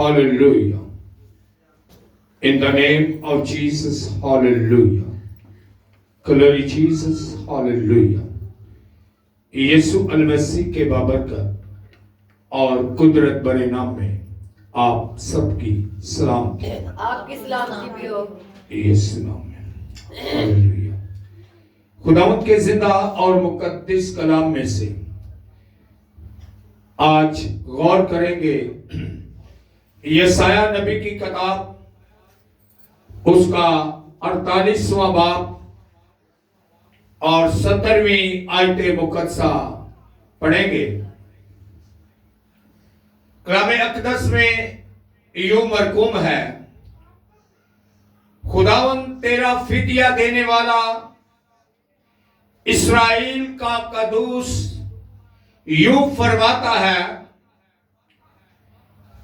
Hallelujah. In the name of Jesus, hallelujah. Glory Jesus, hallelujah. यीशु अलमसीह के बाबरकत और कुदरत बड़े नाम में आप सबकी सलामती, आपकी सलामती भी हो यीशु नाम में। हालेलुया। खुदावंद के जिंदा और मुकद्दस कलाम में से आज गौर करेंगे यशाया नबी की किताब, उसका 48वां बाब और 17वीं आयत मुकद्दसा पढ़ेंगे। कलाम अक़दस में यूं मरकूम है, खुदावन तेरा फिदिया देने वाला, इस्राएल का कदूस यूं फरमाता है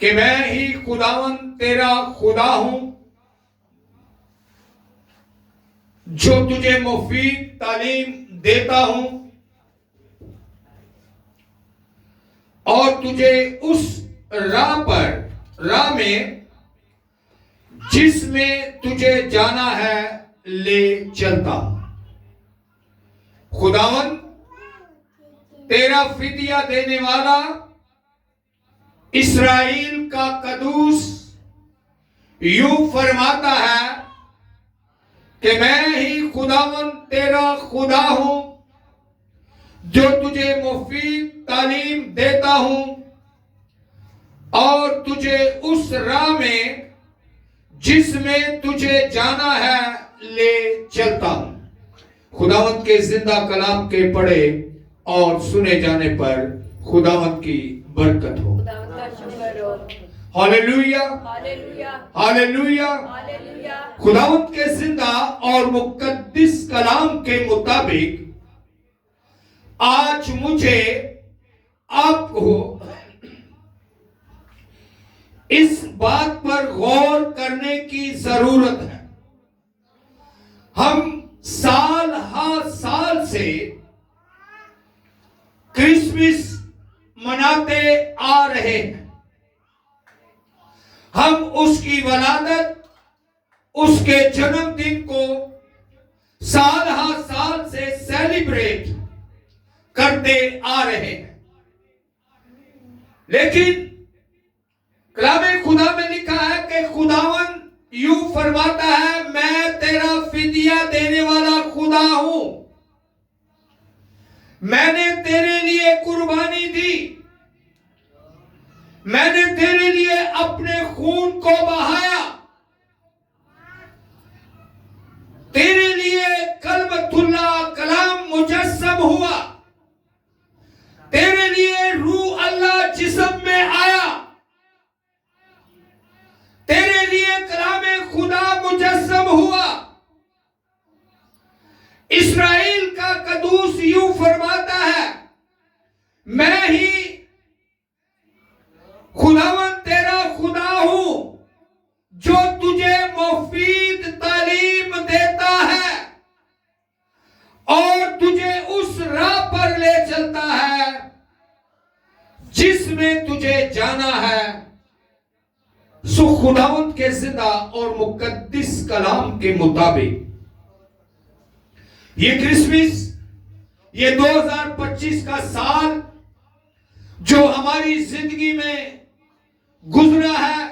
कि मैं ही खुदावन तेरा खुदा हूं, जो तुझे मुफीद तालीम देता हूं और तुझे उस राह में जिसमें तुझे जाना है ले चलता हूं। खुदावन तेरा फिदिया देने वाला, इस्राएल का कदूस यूं फरमाता है कि मैं ही खुदावन तेरा खुदा हूं, जो तुझे मुफीद तालीम देता हूं और तुझे उस राह में जिसमें तुझे जाना है ले चलता हूं। खुदावंत के जिंदा कलाम के पढ़े और सुने जाने पर खुदावंत की बरकत हो। Hallelujah, hallelujah, hallelujah. हालेलुया। खुदावंत के जिंदा और मुकद्दस कलाम के मुताबिक आज मुझे आपको इस बात पर गौर करने की जरूरत है। हम साल हर साल से क्रिसमस मनाते आ रहे हैं। हम उसकी वलादत, उसके जन्मदिन को साल हर साल से सेलिब्रेट करते आ रहे हैं। लेकिन कलामे खुदा में लिखा है कि खुदावन यूं फरमाता है, मैं तेरा फिदिया देने वाला खुदा हूं। मैंने तेरे लिए कुर्बानी दी, मैंने तेरे लिए अपने खून को बहाया, तेरे लिए कलमतुल्ला कलाम मुजस्सम हुआ, तेरे लिए रूह अल्लाह जिस्म में आया, तेरे लिए कलामे खुदा मुजस्सम हुआ। इस्राएल का कदूस यूं फरमाता है, मैं ही खुदावन तेरा खुदा हूं, जो तुझे मुफीद तालीम देता है और तुझे उस राह पर ले चलता है जिसमें तुझे जाना है। सो खुदावन के जिंदा और मुकद्दस कलाम के मुताबिक ये क्रिसमस, ये 2025 का साल जो हमारी जिंदगी में गुजरा है,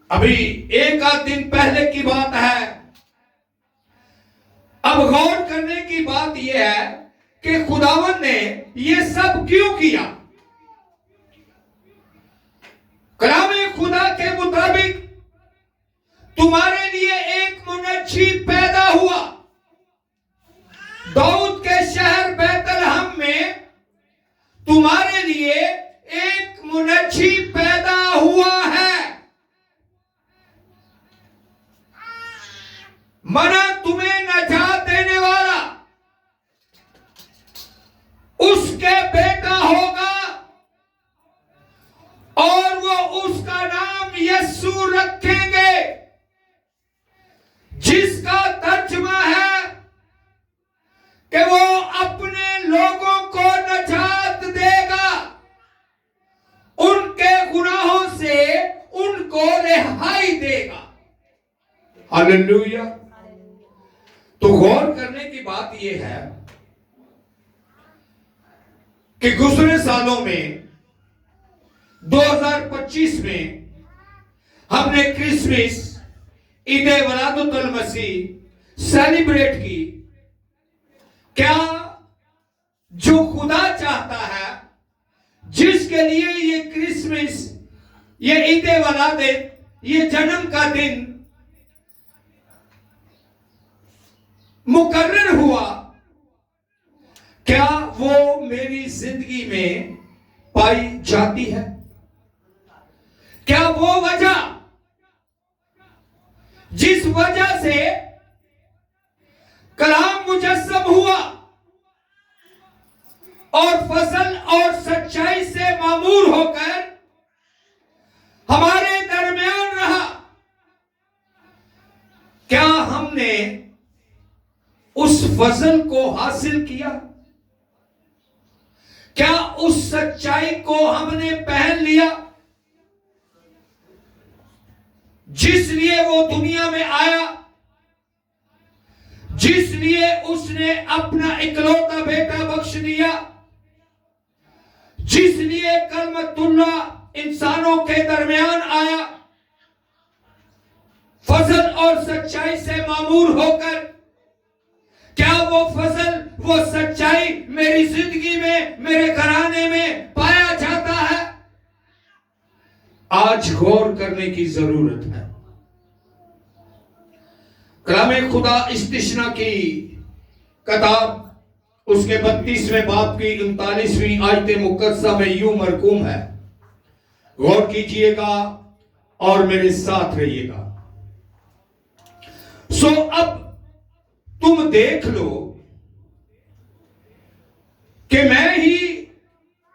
अभी एक आध दिन पहले की बात है। अब गौर करने की बात यह है कि खुदावन ने यह सब क्यों किया। कलामे खुदा के मुताबिक तुम्हारे लिए एक मुनज्जी पैदा हुआ। दाऊद के शहर बैतलहम में तुम्हारे लिए एक मुनज्जी पैदा हुआ है। मना तुम्हें नजात देने वाला, उसके बेटा होगा और वो उसका नाम यीशु रखेंगे, जिसका तर्जुमा है कि वो अपने लोगों को नजात देगा, उनके गुनाहों से रिहाई देगा। हालेलुया। तो गौर करने की बात यह है कि गुज़रे सालों में 2025 में हमने क्रिसमस ईद वलादतुल मसीह सेलिब्रेट की। क्या जो खुदा चाहता है, जिसके लिए ये क्रिसमस, ये ईद वलादत, ये जन्म का दिन मुकर्रर हुआ, क्या वो मेरी जिंदगी में पाई जाती है? क्या वो वजह जिस वजह से कलाम मुजस्सम हुआ और फसल और सच्चाई से मामूर होकर हमारे दरमियान रहा, क्या हमने उस फसल को हासिल किया? क्या उस सच्चाई को हमने पहन लिया जिस लिए वो दुनिया में आया, जिस लिए उसने अपना इकलौता बेटा बख्श दिया, जिस लिए कलमतुल्लाह इंसानों के दरमियान आया, फजल और सच्चाई से मामूर होकर? क्या वो फजल, वो सच्चाई मेरी जिंदगी में, मेरे घराने में पाया जाता है? आज गौर करने की जरूरत है। कलामे खुदा इस्तिशना की किताब उसके 32वें बाब की 39वीं आयत मुकद्दसा में यूं मरकूम है, गौर कीजिएगा और मेरे साथ रहिएगा। सो अब तुम देख लो कि मैं ही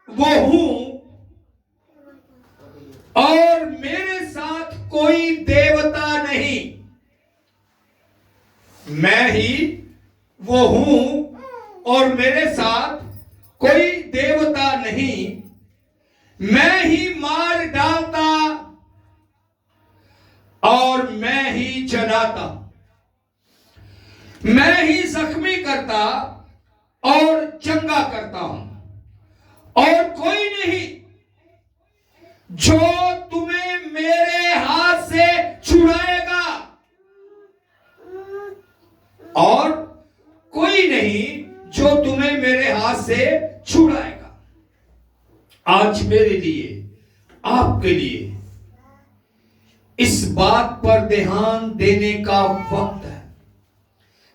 वो हूं और मेरे साथ कोई देवता नहीं। मैं ही वो हूं और मेरे साथ कोई देवता नहीं। मैं ही मार डालता और मैं ही जलाता, मैं ही जख्मी करता और चंगा करता हूं, और कोई नहीं जो तुम्हें मेरे हाथ से छुड़ाएगा, और कोई नहीं जो तुम्हें मेरे हाथ से छुड़ाएगा। आज मेरे लिए, आपके लिए इस बात पर ध्यान देने का वक्त है।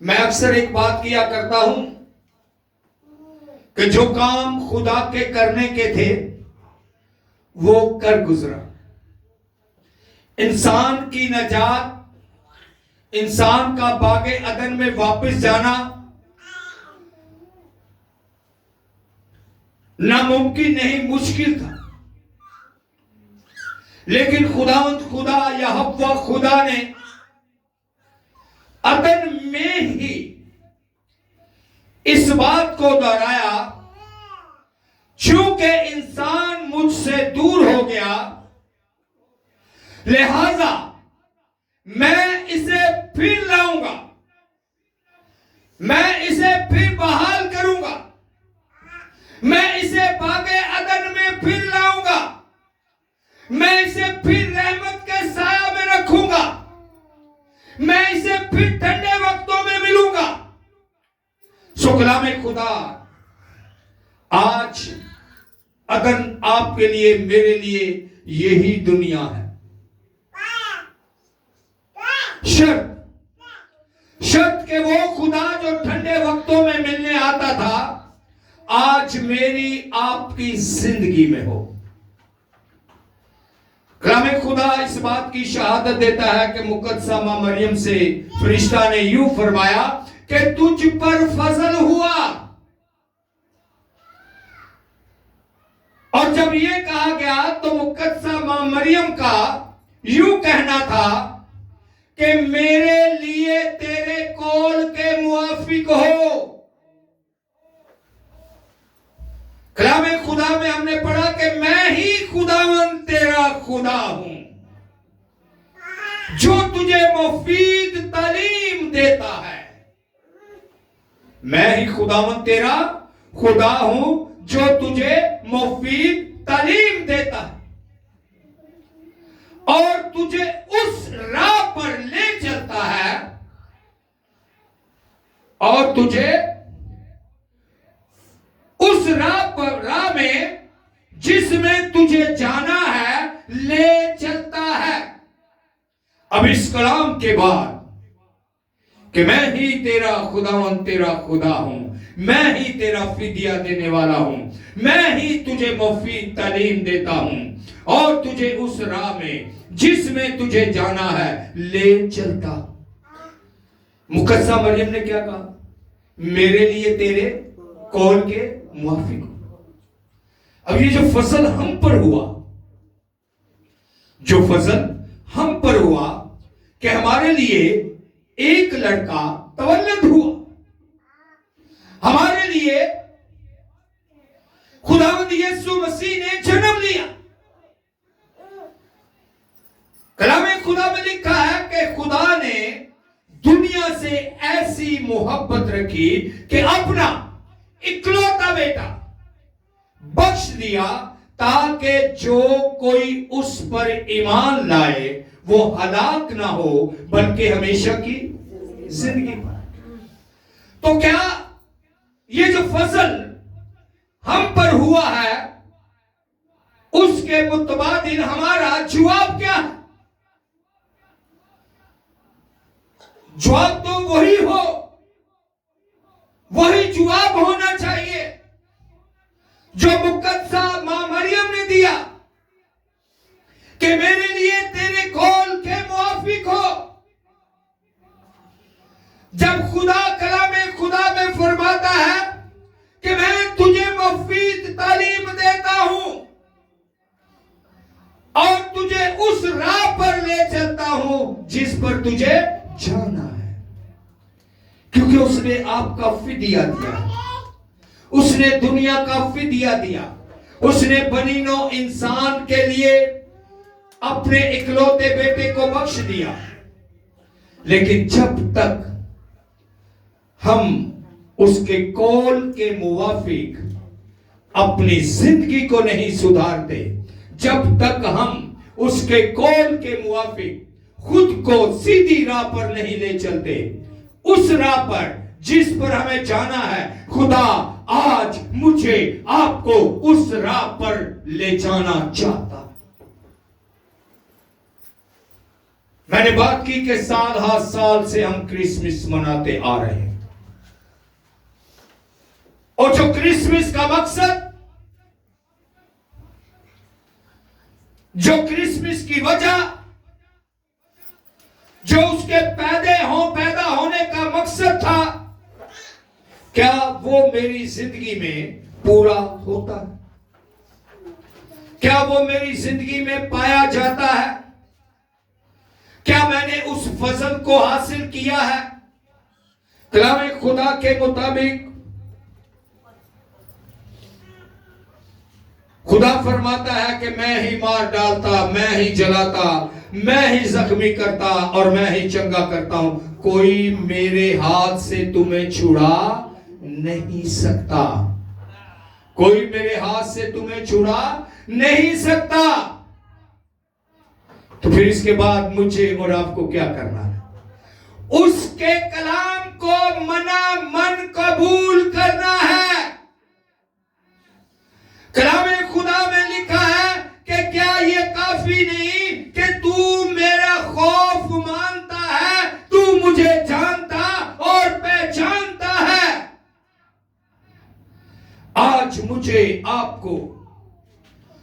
मैं अक्सर एक बात किया करता हूं कि जो काम खुदा के करने के थे वो कर गुजरा। इंसान की नजात, इंसान का बागे अदन में वापस जाना नामुमकिन नहीं, मुश्किल था। लेकिन खुदा यहोवा खुदा ने अदन में ही इस बात को दोहराया, चूंकि इंसान मुझसे दूर हो गया, लिहाजा मैं इसे फिर लाऊंगा, मैं इसे फिर बहाल करूंगा, मैं इसे बागे अदन में फिर लाऊंगा, मैं इसे फिर रहमत के साया में रखूंगा, मैं इसे फिर ठंडे वक्तों में मिलूंगा। शुक्ला में खुदा आज अदन आपके लिए, मेरे लिए यही दुनिया है। शर्त के वो खुदा जो ठंडे वक्तों में मिलने आता था, आज मेरी आपकी जिंदगी में हो। कलामे खुदा इस बात की शहादत देता है कि मुकद्दसा मां मरियम से फरिश्ता ने यूं फरमाया कि तुझ पर फजल हुआ। और जब यह कहा गया तो मुकद्दसा मां मरियम का यूं कहना था कि मेरे लिए तेरे कौल के मुआफिक हो। कलामे खुदा में हमने पढ़ा कि मैं ही खुदावन तेरा खुदा हूं। जो तुझे मुफीद तालीम देता है। मैं ही खुदावंद तेरा खुदा हूं जो तुझे मुफीद तालीम देता है और तुझे उस राह पर ले चलता है और तुझे उस राह में जिसमें तुझे जाना है ले चलता है। अब इस कलाम के बाद कि मैं ही तेरा खुदावंद तेरा खुदा हूं, मैं ही तेरा फिदिया देने वाला हूं, मैं ही तुझे मुफीद तालीम देता हूं और तुझे उस राह में जिसमें तुझे जाना है ले चलता। मुकद्दसा मरियम ने क्या कहा? मेरे लिए तेरे कौल के मुआफिक हो। अब ये जो फजल हम पर हुआ, जो फजल हम पर हुआ कि हमारे लिए एक लड़का तवल्लुद हुआ, हमारे लिए खुदावंद यीशु मसीह ने जन्म लिया। कलामे खुदा में लिखा है कि खुदा ने दुनिया से ऐसी मोहब्बत रखी कि अपना इकलौता बेटा बख्श दिया ताकि जो कोई उस पर ईमान लाए वो हलाक ना हो बल्कि हमेशा की जिंदगी पाए। तो क्या ये जो फजल हम पर हुआ है उसके मुतबादिल हमारा जवाब क्या है? जवाब तो वही हो, वही जवाब होना चाहिए जो मुकद्दसा मां मरियम ने दिया कि मेरे लिए तेरे कौल के मुआफिक हो। जब खुदा कलामे खुदा में फरमाता है कि मैं तुझे मुफीद तालीम देता हूं और तुझे उस राह पर ले चलता हूं जिस पर तुझे जाना है, क्योंकि उसने आपका फिदिया दिया, उसने दुनिया का फिदिया दिया, उसने बनीनो इंसान के लिए अपने इकलौते बेटे को बख्श दिया। लेकिन जब तक हम उसके कौल के मुवाफिक अपनी जिंदगी को नहीं सुधारते, जब तक हम उसके कौल के मुवाफिक खुद को सीधी राह पर नहीं ले चलते, उस राह पर जिस पर हमें जाना है, खुदा आज मुझे आपको उस राह पर ले जाना चाहता। मैंने बात की कि साल हर साल से हम क्रिसमस मनाते आ रहे हैं और जो क्रिसमस का मकसद, जो क्रिसमस की वजह, जो उसके पैदा होने का मकसद था, क्या वो मेरी जिंदगी में पूरा होता है? क्या वो मेरी जिंदगी में पाया जाता है? क्या मैंने उस फजल को हासिल किया है? कलामे खुदा के मुताबिक खुदा फरमाता है कि मैं ही मार डालता, मैं ही जलाता, मैं ही जख्मी करता और मैं ही चंगा करता हूं, कोई मेरे हाथ से तुम्हें छुड़ा नहीं सकता, कोई मेरे हाथ से तुम्हें छुड़ा नहीं सकता। तो फिर इसके बाद मुझे और आपको क्या करना है? उसके कलाम को मना मन कबूल करना है। कलामे खुदा में लिखा है कि क्या ये काफी नहीं कि तू मेरा खौफ मानता है, तू मुझे जानता और पहचानता है। आज मुझे आपको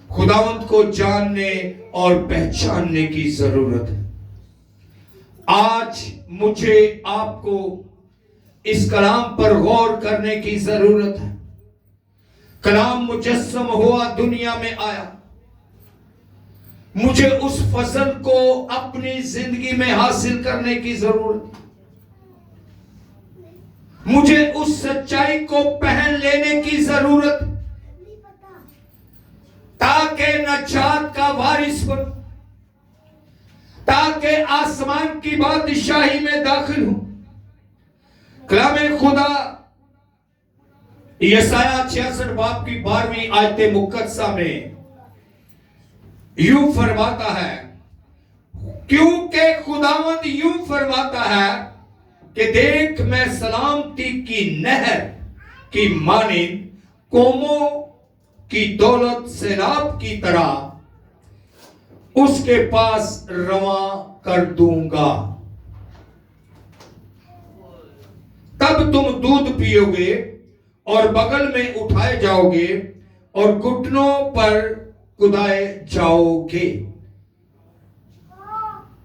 खुदावंत को जानने और पहचानने की जरूरत है। आज मुझे आपको इस कलाम पर गौर करने की जरूरत है। कलाम मुजस्सम हुआ, दुनिया में आया, मुझे उस फसल को अपनी जिंदगी में हासिल करने की जरूरत है, मुझे उस सच्चाई को पहन लेने की जरूरत है ताकि नजात का वारिस बनूं, ताकि आके आसमान की बादशाही में दाखिल हूं। कलाम खुदा यसाया 66 बाब की 12वीं आयत मुकद्दसा में यूं फरमाता है, क्योंकि खुदावंद यूं फरमाता है कि देख मैं सलामती की नहर की मानिंद कौमों की दौलत सैलाब की तरह उसके पास रवा कर दूंगा। तब तुम दूध पियोगे और बगल में उठाए जाओगे और घुटनों पर कुदाए जाओगे।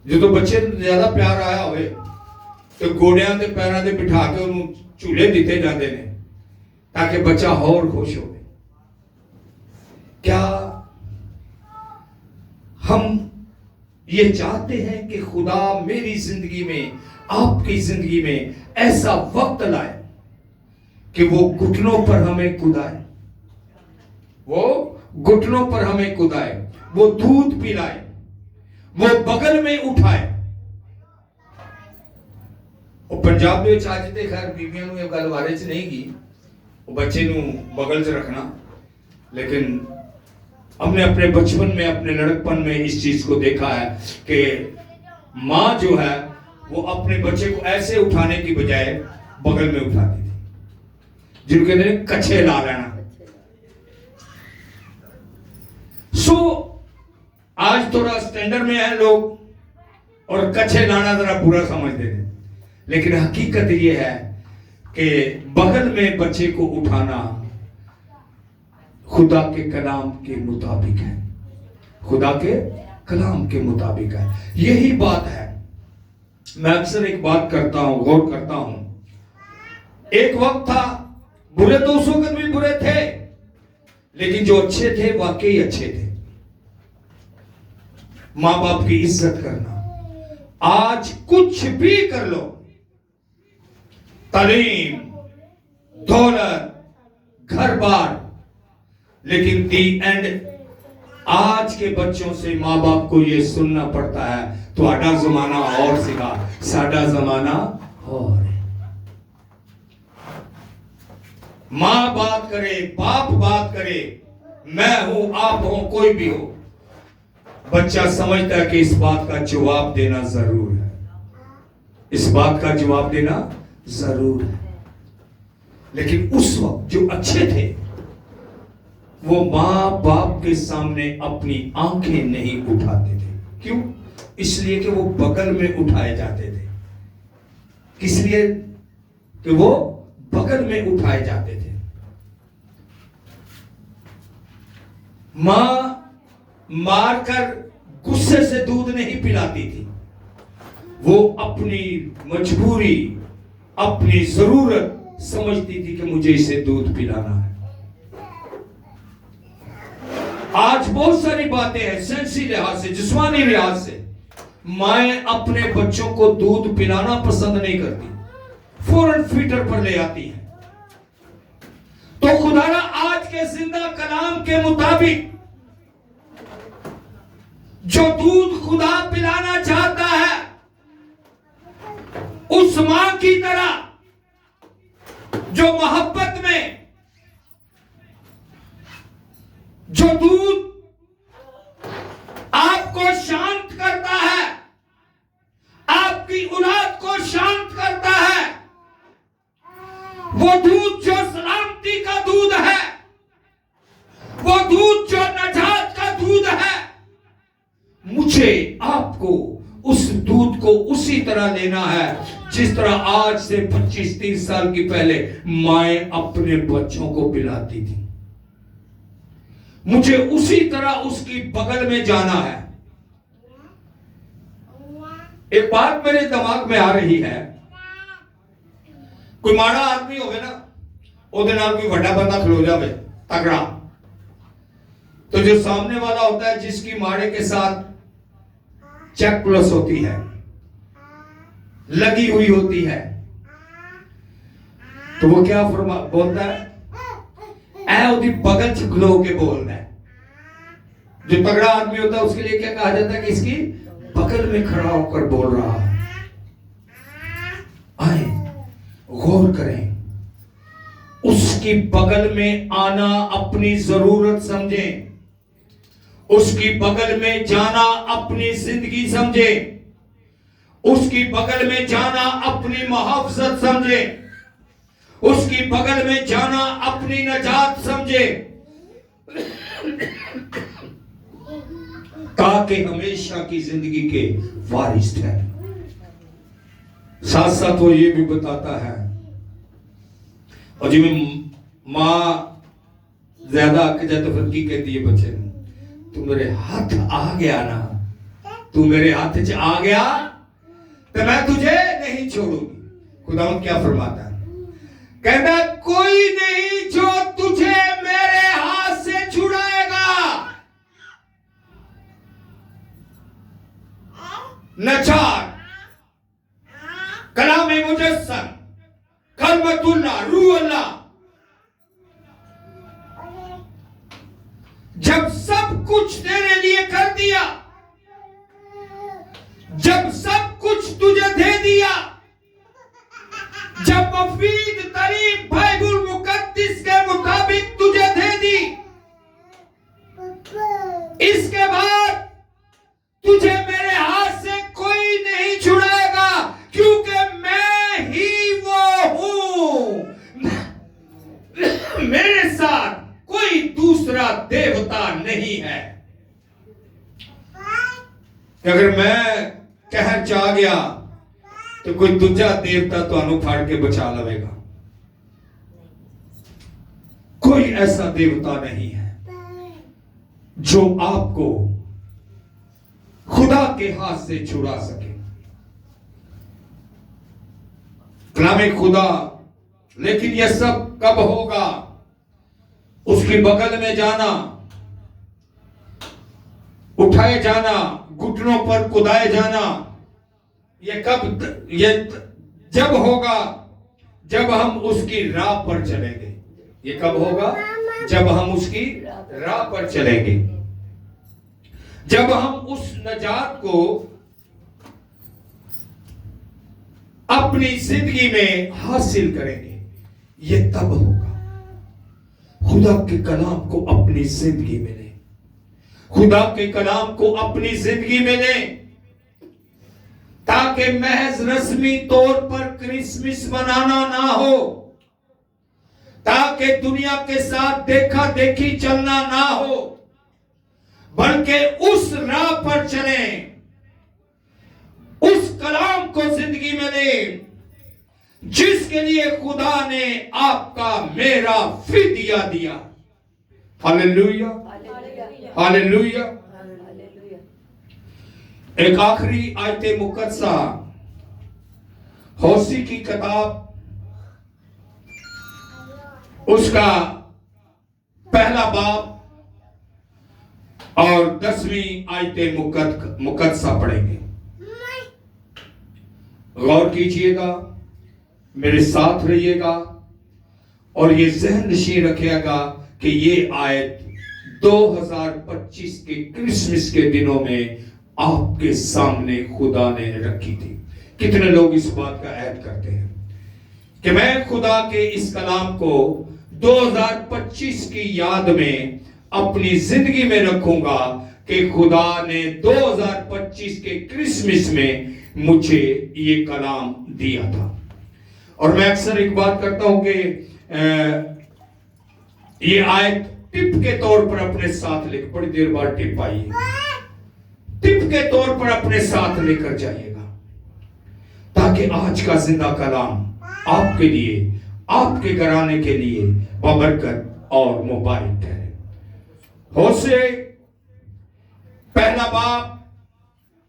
जो तो बच्चे ज्यादा प्यार आया होवे तो गोड़ियां के पैरों से बिठा के उन्होंने झूले दिते जाते हैं ताकि बच्चा और खुश हो। क्या हम ये चाहते हैं कि खुदा मेरी जिंदगी में, आपकी जिंदगी में ऐसा वक्त लाए कि वो घुटनों पर हमें कुदाए, वो घुटनों पर हमें कुदाए, वो दूध पिलाए, वो बगल में उठाए। और पंजाब में चाहते खैर बीबियों ने गल बारे च नहीं की, वो बच्चे नू बगल च रखना, लेकिन हमने अपने बचपन में, अपने लड़कपन में इस चीज को देखा है कि माँ जो है वो अपने बच्चे को ऐसे उठाने की बजाय बगल में उठाती थी, जिनको कहते हैं कच्छे ला लेना। आज थोड़ा स्टैंडर्ड में है लोग और कच्छे लाना जरा बुरा समझते हैं, लेकिन हकीकत ये है कि बगल में बच्चे को उठाना खुदा के कलाम के मुताबिक है, खुदा के कलाम के मुताबिक है। यही बात है। मैं अक्सर एक बात करता हूं, गौर करता हूं। एक वक्त था, बुरे तो उस वक्त भी बुरे थे, लेकिन जो अच्छे थे वाकई अच्छे थे। मां बाप की इज्जत करना। आज कुछ भी कर लो, तालीम, दौलत, घर बार, लेकिन दी एंड आज के बच्चों से मां बाप को यह सुनना पड़ता है, तुम्हारा जमाना और सिखा, साडा जमाना और है। मां बात करे, बाप बात करे, मैं हूं, आप हो, कोई भी हो, बच्चा समझता है कि इस बात का जवाब देना जरूर है, इस बात का जवाब देना जरूर है। लेकिन उस वक्त जो अच्छे थे वो मां बाप के सामने अपनी आंखें नहीं उठाते थे। क्यों? इसलिए कि वो बगल में उठाए जाते थे। किस लिए? कि वो बगल में उठाए जाते थे। मां मारकर गुस्से से दूध नहीं पिलाती थी, वो अपनी मजबूरी, अपनी जरूरत समझती थी कि मुझे इसे दूध पिलाना है। आज बहुत सारी बातें हैं, सेंसी लिहाज से, जिस्मानी लिहाज से माएं अपने बच्चों को दूध पिलाना पसंद नहीं करती, फौरन फीटर पर ले आती हैं। तो खुदारा आज के जिंदा कलाम के मुताबिक जो दूध खुदा पिलाना चाहता है, उस मां की तरह जो मोहब्बत में, जो दूध आपको शांत करता है, आपकी औलाद को शांत करता है, वो दूध जो सलामती का दूध है, वो दूध जो नजात का दूध है, मुझे आपको उस दूध को उसी तरह लेना है जिस तरह आज से 25-30 साल की पहले माएं अपने बच्चों को पिलाती थी। मुझे उसी तरह उसकी बगल में जाना है। एक बात मेरे दिमाग में आ रही है, कोई माड़ा आदमी होवे ना, ਉਹਦੇ ਨਾਲ कोई बड़ा बंदा खलो जावे तगड़ा, तो जो सामने वाला होता है जिसकी माड़े के साथ चेक प्लस होती है, लगी हुई होती है, तो वो क्या बोलता है, ऐ उदी बगल च खलो के बोलना है। जो तगड़ा आदमी होता है उसके लिए क्या कहा जाता है कि इसकी बगल बगल में खड़ा होकर बोल रहा है। आए गौर करें, उसकी बगल में आना अपनी जरूरत समझे, उसकी बगल में जाना अपनी जिंदगी समझे, उसकी बगल में जाना अपनी मुहाफजत समझे, उसकी बगल में जाना अपनी नजात समझे, ताकि हमेशा की जिंदगी के वारिस ठहरे। साथ साथ वो ये भी बताता है, और जिसमें माँ ज्यादा आके जाए तो फिर की कहती है बच्चे, तू मेरे हाथ आ गया ना, तू मेरे हाथ च आ गया तो मैं तुझे नहीं छोड़ूंगी। खुदावंद क्या फरमाता है, कहता कोई नहीं जो तुझे मेरे हाथ से छुड़ाएगा। नचार, कलाम मुजस्सम, कलमतुल्लाह, रूह अल्लाह, जब सब कुछ तेरे लिए कर दिया, जब सब कुछ तुझे दे दिया, जब मफीद तरीन बाइबुल मुकद्दस के मुताबिक तुझे दे दी, इसके बाद तुझे मेरे हाथ से कोई नहीं छुड़ाएगा, क्योंकि मैं ही वो हूं। मेरे साथ कोई दूसरा देवता नहीं है। अगर मैं कहर चा गया तो कोई दूजा देवता तो फाड़ के बचा लवेगा। कोई ऐसा देवता नहीं है जो आपको खुदा के हाथ से छुड़ा सके। कलामे खुदा, लेकिन यह सब कब होगा? उसकी बगल में जाना, उठाए जाना, घुटनों पर कुदाए जाना, ये कब, ये जब होगा जब हम उसकी राह पर चलेंगे। ये कब होगा? जब हम उसकी राह पर चलेंगे, जब हम उस नजात को अपनी जिंदगी में हासिल करेंगे। ये तब होगा। खुदा के कलाम को अपनी जिंदगी में लें, खुदा के कलाम को अपनी जिंदगी में लें, ताकि महज रस्मी तौर पर क्रिसमस मनाना ना हो, ताकि दुनिया के साथ देखा देखी चलना ना हो, बल्कि उस राह पर चलें, उस कलाम को जिंदगी में लें जिसके लिए खुदा ने आपका मेरा फिदिया दिया। Hallelujah, hallelujah. एक आखिरी आयते मुकद्दसा, होसी की किताब, उसका पहला बाब और 10वीं आयते मुकद्दसा पढ़ेंगे। गौर कीजिएगा, मेरे साथ रहिएगा और ये जहन नशीं रखिएगा कि ये आयत 2025 के क्रिसमस के दिनों में आपके सामने खुदा ने रखी थी। कितने लोग इस बात का ऐद करते हैं कि मैं खुदा के इस कलाम को 2025 की याद में अपनी जिंदगी में रखूंगा कि खुदा ने 2025 के क्रिसमस में मुझे ये कलाम दिया था। और मैं अक्सर एक बात करता हूं कि ये आयत टिप के तौर पर अपने साथ लेकर, बड़ी देर बाद टिप आई है, टिप के तौर पर अपने साथ लेकर जाइएगा, ताकि आज का जिंदा कलाम आपके लिए, आपके घराने के लिए बबरकत और मुबारक ठहरे। होशे पहला बाब,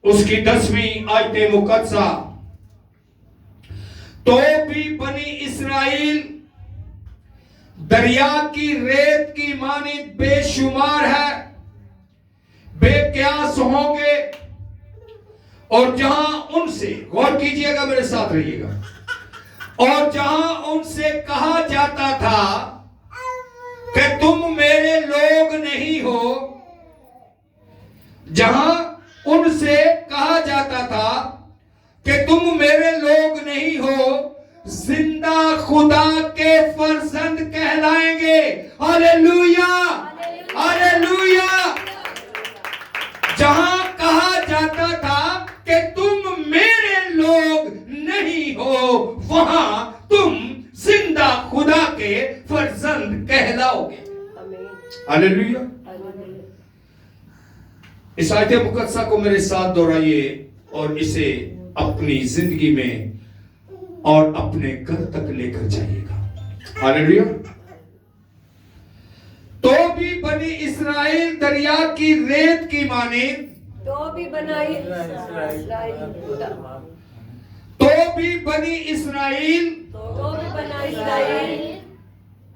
उसकी 10वीं आयते मुकद्दसा। तो भी बनी इस्राएल दरिया की रेत की मानिंद बेशुमार है, बेक्यास होंगे, और जहां उनसे, गौर कीजिएगा, मेरे साथ रहिएगा, और जहां उनसे कहा जाता था कि तुम मेरे लोग नहीं हो, जहां उनसे कहा जाता था कि तुम मेरे लोग नहीं हो, जिंदा खुदा के फर्जंद कहलाएंगे। Hallelujah, hallelujah. जहां कहा जाता था कि तुम मेरे लोग नहीं हो, वहां तुम जिंदा खुदा के फर्जंद कहलाओगे। हालेलुया। इस आयत मुकद्दसा को मेरे साथ दोहराइए और इसे अपनी जिंदगी में और अपने घर तक लेकर जाइएगा। हालेलुया। तो भी बनी इस्राएल दरिया की रेत की माने, तो भी बनाई तो भी बनी इस्राएल तो भी बना इस्राएल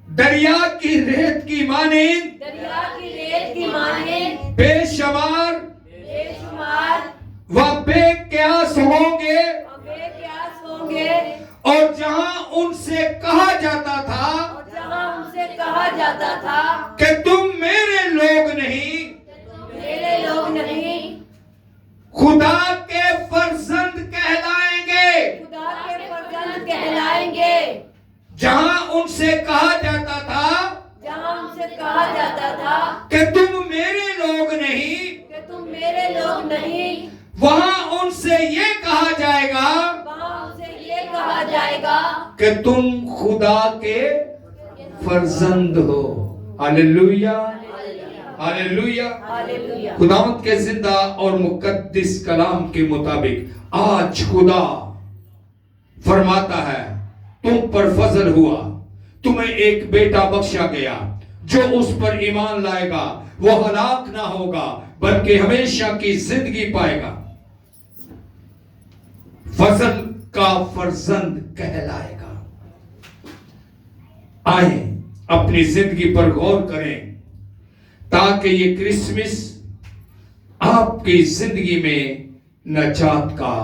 दरिया की रेत की माने, दरिया की रेत की माने बेशुमार बेशुमार व बेक्यास होंगे। बेक्यास होंगे। और जहां उनसे कहा जाता था और जहां उनसे कहा जाता था कि तुम मेरे लोग नहीं, मेरे लोग नहीं, खुदा के फर्जंद कहलाएंगे। खुदा के फर्जंद कहलाएंगे। जहां उनसे कहा जाता था जहां उनसे कहा जाता था कि तुम मेरे लोग नहीं, कि तुम मेरे लोग नहीं, वहां उनसे ये कहा जाएगा वहां उनसे ये कहा जाएगा कि तुम खुदा के फर्जंद हो। Hallelujah, hallelujah. हालेलुया। खुदावंद के जिंदा और मुकद्दस कलाम के मुताबिक आज खुदा फरमाता है, तुम पर फजल हुआ, तुम्हें एक बेटा बख्शा गया, जो उस पर ईमान लाएगा वो हलाक ना होगा बल्कि हमेशा की जिंदगी पाएगा। फजल का फर्जंद कहलाएगा। आए अपनी जिंदगी पर गौर करें ताकि ये क्रिसमस आपकी जिंदगी में नजात का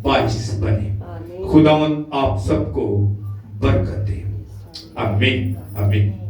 बाइस बने। खुदावंद आप सबको बरकत दे। आमीन, आमीन।